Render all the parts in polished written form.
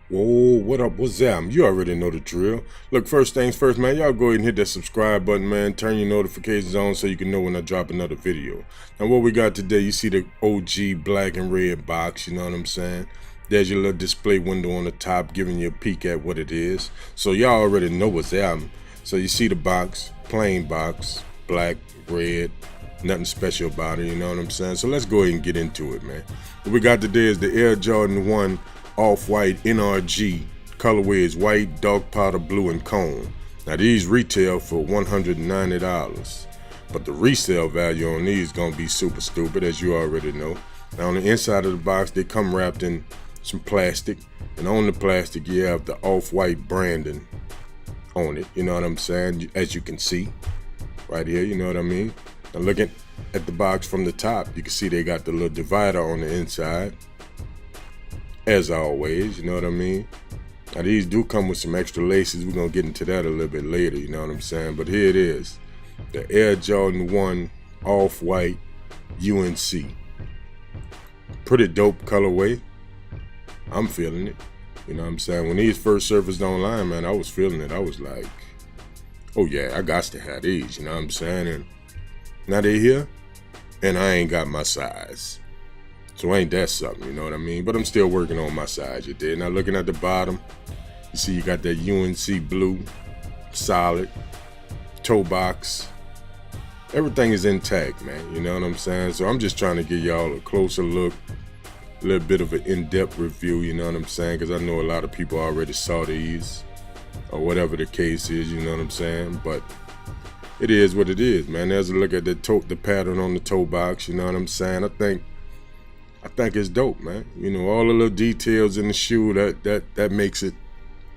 Whoa, what up? What's that? You already know the drill. Look, first things first, man. Y'all go ahead and hit that subscribe button, man. Turn your notifications on so you can know when I drop another video. Now, what we got today, you see the OG black and red box, you know what I'm saying? There's your little display window on the top giving you a peek at what it is. So y'all already know what's happening. So you see the box, plain box, black, red, nothing special about it, you know what I'm saying? So let's go ahead and get into it, man. What we got today is the Air Jordan 1 Off-White NRG. Colorway is white, dark powder blue, and cone. Now these retail for $190, but the resale value on these is gonna be super stupid, as you already know. Now on the inside of the box, they come wrapped in some plastic, and on the plastic you have the Off-White branding on it, you know what I'm saying, as you can see right here, you know what I mean. Now looking at the box from the top, you can see they got the little divider on the inside, as always, you know what I mean. Now these do come with some extra laces. We're gonna get into that a little bit later, you know what I'm saying. But here it is, the Air Jordan 1 Off-White UNC. Pretty dope colorway. I'm feeling it, you know what I'm saying. When these first surfaced online, man, I was feeling it. I was like, oh yeah, I got to have these, you know what I'm saying. And now they're here, and I ain't got my size. So ain't that something, you know what I mean? But I'm still working on my size, you did. Now looking at the bottom, you see you got that UNC blue, solid, toe box. Everything is intact, man, you know what I'm saying? So I'm just trying to give y'all a closer look, a little bit of an in-depth review, you know what I'm saying? Because I know a lot of people already saw these, or whatever the case is, you know what I'm saying? But it is what it is, man. There's a look at the pattern on the toe box, you know what I'm saying? I think it's dope, man. You know, all the little details in the shoe, that makes it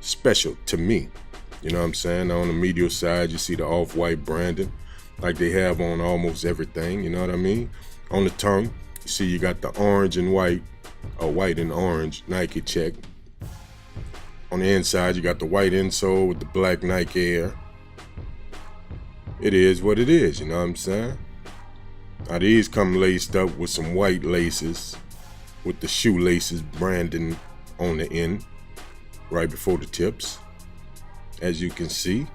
special to me. You know what I'm saying? On the medial side, you see the Off-White branding, like they have on almost everything, you know what I mean? On the tongue, you see you got the orange and white, or white and orange Nike check. On the inside, you got the white insole with the black Nike Air. It is what it is, you know what I'm saying? Now these come laced up with some white laces, with the shoelaces branding on the end, right before the tips, as you can see.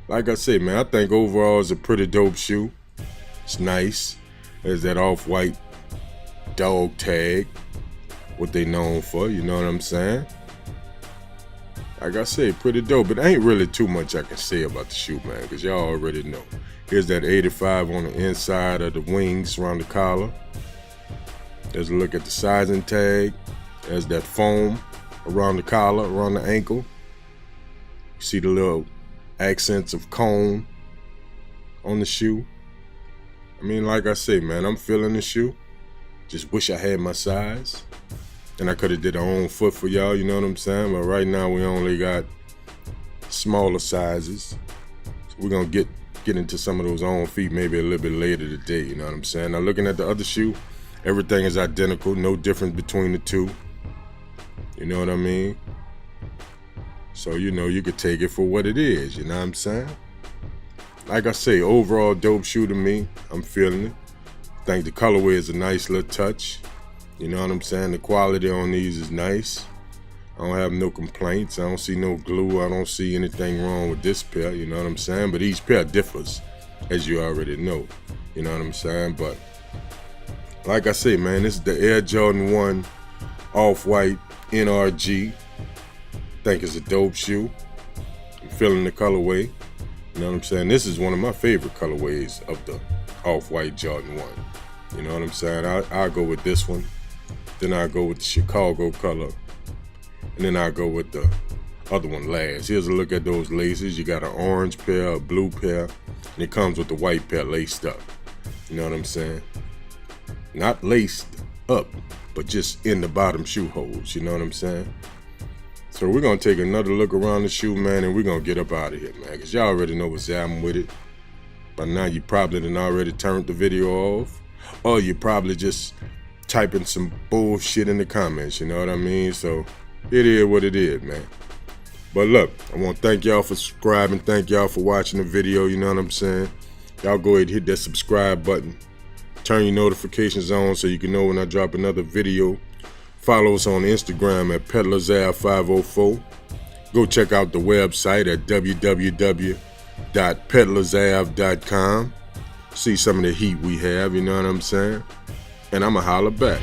Like I said, man, I think overall it's a pretty dope shoe. It's nice. There's that Off-White dog tag, what they known for, you know what I'm saying? Like I said, pretty dope, but ain't really too much I can say about the shoe, man, because y'all already know. Here's that 85 on the inside of the wings around the collar. There's a look at the sizing tag. There's that foam around the collar, around the ankle. You see the little accents of cone on the shoe. I mean, like I say, man, I'm feeling the shoe. Just wish I had my size. And I could have did our own foot for y'all, you know what I'm saying? But right now we only got smaller sizes. So we're gonna get into some of those on feet maybe a little bit later today, you know what I'm saying? Now looking at the other shoe, everything is identical, no difference between the two. You know what I mean? So, you know, you could take it for what it is, you know what I'm saying? Like I say, overall dope shoe to me. I'm feeling it. I think the colorway is a nice little touch. You know what I'm saying? The quality on these is nice. I don't have no complaints. I don't see no glue. I don't see anything wrong with this pair, you know what I'm saying? But each pair differs, as you already know, you know what I'm saying? But like I say, man, this is the Air Jordan 1 Off-White NRG. I think it's a dope shoe. I'm feeling the colorway, you know what I'm saying? This is one of my favorite colorways of the Off-White Jordan 1. You know what I'm saying? I'll go with this one. Then I'll go with the Chicago color. And then I'll go with the other one last. Here's a look at those laces. You got an orange pair, a blue pair, and it comes with the white pair laced up. You know what I'm saying? Not laced up, but just in the bottom shoe holes. You know what I'm saying? So we're gonna take another look around the shoe, man, and we're gonna get up out of here, man, because y'all already know what's happening with it. By now you probably done already turned the video off, or you're probably just typing some bullshit in the comments, you know what I mean? So it is what it is, man. But look, I want to thank y'all for subscribing. Thank y'all for watching the video, you know what I'm saying? Y'all go ahead and hit that subscribe button. Turn your notifications on so you can know when I drop another video. Follow us on Instagram at PeddlersAv504. Go check out the website at www.peddlersav.com. See some of the heat we have, you know what I'm saying? And I'ma holler back.